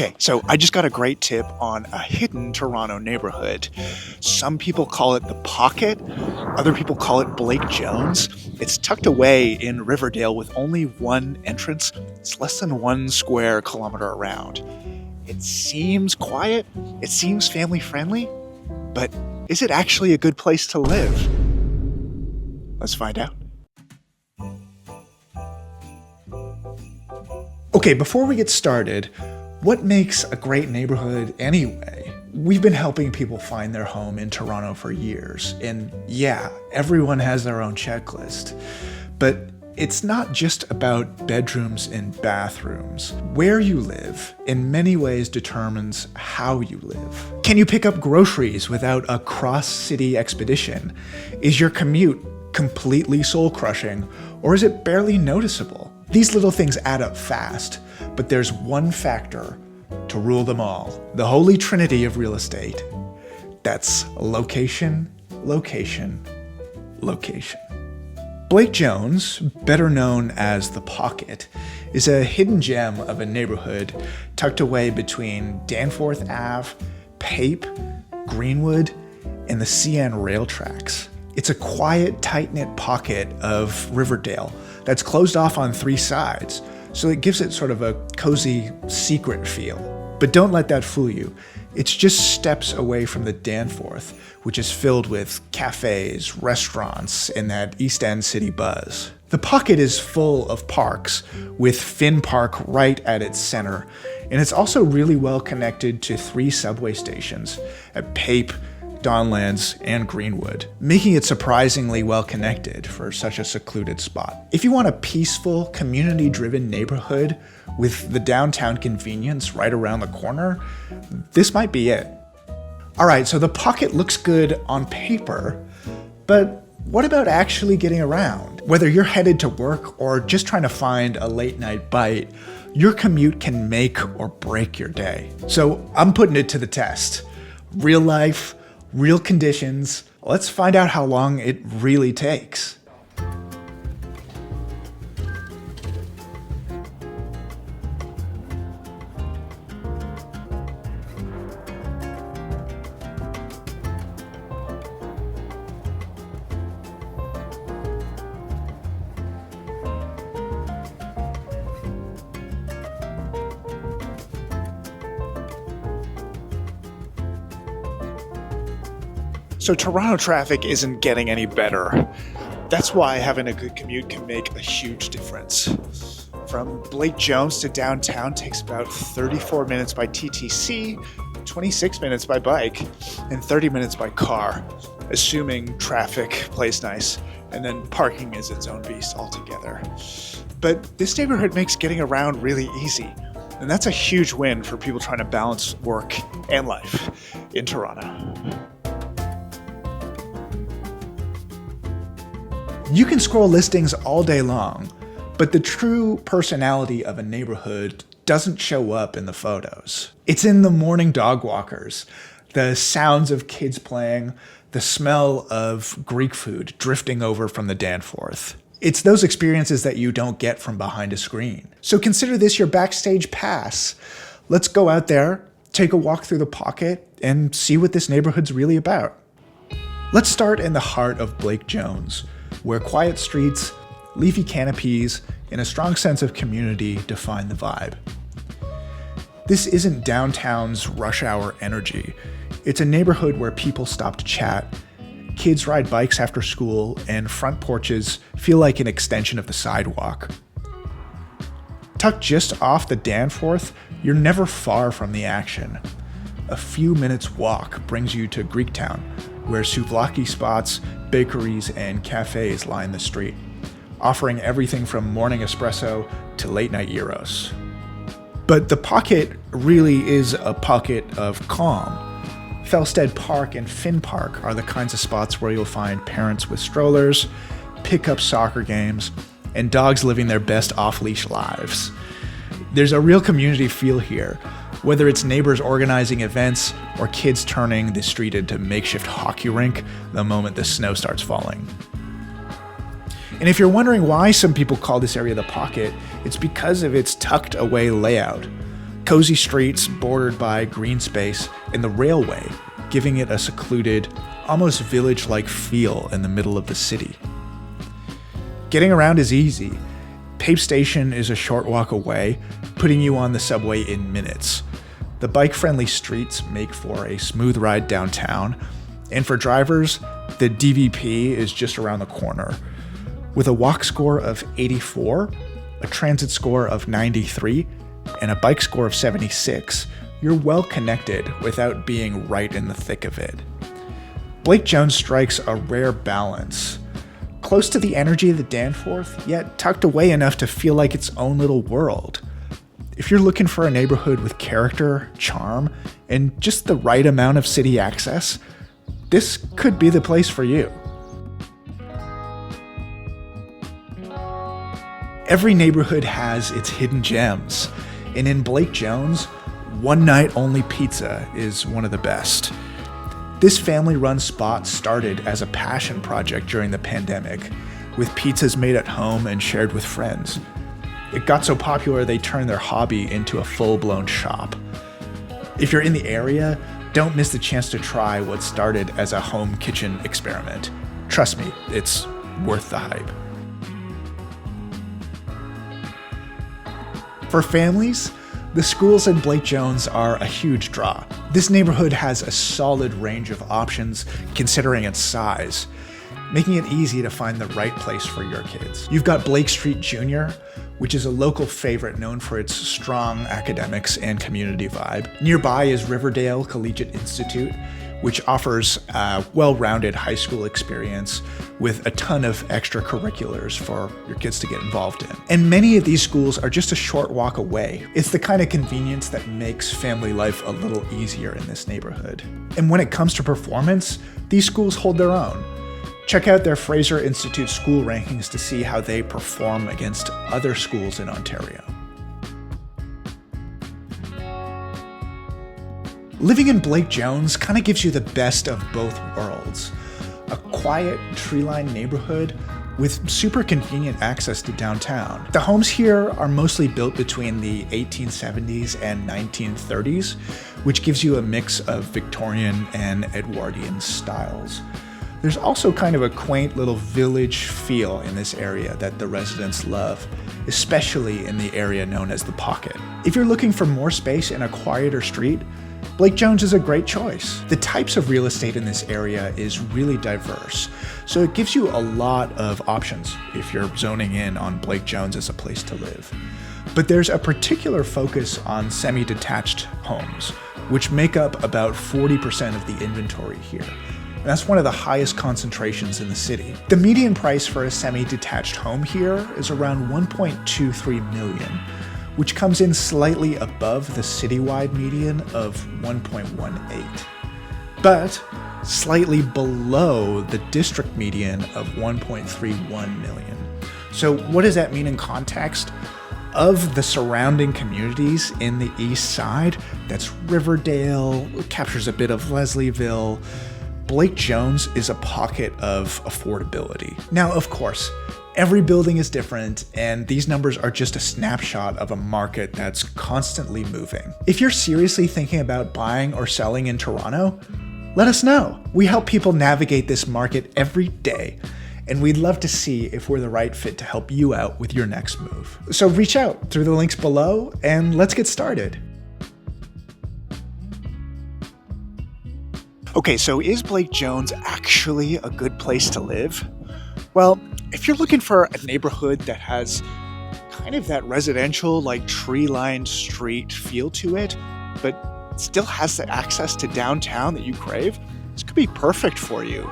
Okay, so I just got a great tip on a hidden Toronto neighborhood. Some people call it the Pocket, other people call it Blake Jones. It's tucked away in Riverdale with only one entrance. It's less than 1 square kilometer around. It seems quiet, it seems family friendly, but is it actually a good place to live? Let's find out. Okay, before we get started, what makes a great neighborhood anyway? We've been helping people find their home in Toronto for years, and yeah, everyone has their own checklist. But it's not just about bedrooms and bathrooms. Where you live in many ways determines how you live. Can you pick up groceries without a cross-city expedition? Is your commute completely soul-crushing, or is it barely noticeable? These little things add up fast, but there's one factor to rule them all. The holy trinity of real estate. That's location, location, location. Blake Jones, better known as The Pocket, is a hidden gem of a neighborhood tucked away between Danforth Ave, Pape, Greenwood, and the CN rail tracks. It's a quiet, tight-knit pocket of Riverdale that's closed off on 3 sides, so it gives it sort of a cozy, secret feel. But don't let that fool you. It's just steps away from the Danforth, which is filled with cafes, restaurants, and that East End city buzz. The Pocket is full of parks, with Finn Park right at its center, and it's also really well connected to 3 subway stations at Pape, Donlands, and Greenwood, making it surprisingly well connected for such a secluded spot. If you want a peaceful, community-driven neighborhood with the downtown convenience right around the corner, this might be it. Alright, so the Pocket looks good on paper, but what about actually getting around? Whether you're headed to work or just trying to find a late-night bite, your commute can make or break your day. So I'm putting it to the test. Real life, real conditions. Let's find out how long it really takes. So Toronto traffic isn't getting any better. That's why having a good commute can make a huge difference. From Blake Jones to downtown takes about 34 minutes by TTC, 26 minutes by bike, and 30 minutes by car, assuming traffic plays nice, and then parking is its own beast altogether. But this neighborhood makes getting around really easy, and that's a huge win for people trying to balance work and life in Toronto. You can scroll listings all day long, but the true personality of a neighborhood doesn't show up in the photos. It's in the morning dog walkers, the sounds of kids playing, the smell of Greek food drifting over from the Danforth. It's those experiences that you don't get from behind a screen. So consider this your backstage pass. Let's go out there, take a walk through the Pocket, and see what this neighborhood's really about. Let's start in the heart of Blake Jones, where quiet streets, leafy canopies, and a strong sense of community define the vibe. This isn't downtown's rush hour energy. It's a neighborhood where people stop to chat, kids ride bikes after school, and front porches feel like an extension of the sidewalk. Tucked just off the Danforth, you're never far from the action. A few minutes walk brings you to Greektown, where souvlaki spots, bakeries, and cafes line the street, offering everything from morning espresso to late-night gyros. But the Pocket really is a pocket of calm. Felsted Park and Finn Park are the kinds of spots where you'll find parents with strollers, pick-up soccer games, and dogs living their best off-leash lives. There's a real community feel here, whether it's neighbors organizing events or kids turning the street into a makeshift hockey rink the moment the snow starts falling. And if you're wondering why some people call this area the Pocket, it's because of its tucked away layout. Cozy streets bordered by green space and the railway, giving it a secluded, almost village-like feel in the middle of the city. Getting around is easy. Pape Station is a short walk away, putting you on the subway in minutes. The bike-friendly streets make for a smooth ride downtown, and for drivers, the DVP is just around the corner. With a walk score of 84, a transit score of 93, and a bike score of 76, you're well connected without being right in the thick of it. Blake Jones strikes a rare balance. Close to the energy of the Danforth, yet tucked away enough to feel like its own little world. If you're looking for a neighborhood with character, charm, and just the right amount of city access, this could be the place for you. Every neighborhood has its hidden gems, and in Blake Jones, one night only pizza is one of the best. This family-run spot started as a passion project during the pandemic, with pizzas made at home and shared with friends. It got so popular they turned their hobby into a full-blown shop. If you're in the area, don't miss the chance to try what started as a home kitchen experiment. Trust me, it's worth the hype. For families, the schools in Blake Jones are a huge draw. This neighborhood has a solid range of options considering its size, making it easy to find the right place for your kids. You've got Blake Street Jr., which is a local favorite known for its strong academics and community vibe. Nearby is Riverdale Collegiate Institute, which offers a well-rounded high school experience with a ton of extracurriculars for your kids to get involved in. And many of these schools are just a short walk away. It's the kind of convenience that makes family life a little easier in this neighborhood. And when it comes to performance, these schools hold their own. Check out their Fraser Institute school rankings to see how they perform against other schools in Ontario. Living in Blake Jones kind of gives you the best of both worlds. A quiet, tree-lined neighborhood with super convenient access to downtown. The homes here are mostly built between the 1870s and 1930s, which gives you a mix of Victorian and Edwardian styles. There's also kind of a quaint little village feel in this area that the residents love, especially in the area known as the Pocket. If you're looking for more space in a quieter street, Blake Jones is a great choice. The types of real estate in this area is really diverse, so it gives you a lot of options if you're zoning in on Blake Jones as a place to live. But there's a particular focus on semi-detached homes, which make up about 40% of the inventory here. And that's one of the highest concentrations in the city. The median price for a semi-detached home here is around $1.23 million, which comes in slightly above the citywide median of 1.18, but slightly below the district median of 1.31 million. So what does that mean in context? Of the surrounding communities in the east side, that's Riverdale, captures a bit of Leslieville, Blake Jones is a pocket of affordability. Now, of course, every building is different, and these numbers are just a snapshot of a market that's constantly moving. If you're seriously thinking about buying or selling in Toronto, let us know. We help people navigate this market every day, and we'd love to see if we're the right fit to help you out with your next move. So reach out through the links below, and let's get started. Okay, so is Blake Jones actually a good place to live? Well, if you're looking for a neighborhood that has kind of that residential, like tree-lined street feel to it, but still has the access to downtown that you crave, this could be perfect for you.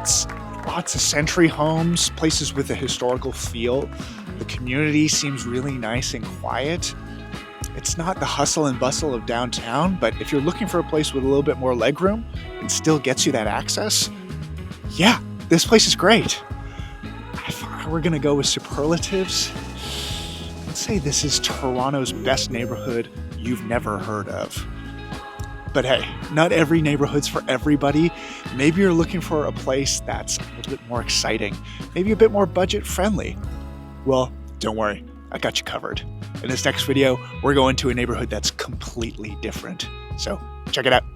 It's lots of century homes, places with a historical feel. The community seems really nice and quiet. It's not the hustle and bustle of downtown, but if you're looking for a place with a little bit more legroom and still gets you that access, yeah, this place is great. If I were gonna go with superlatives, let's say this is Toronto's best neighborhood you've never heard of. But hey, not every neighborhood's for everybody. Maybe you're looking for a place that's a little bit more exciting, maybe a bit more budget friendly. Well, don't worry, I got you covered. In this next video, we're going to a neighborhood that's completely different. So check it out.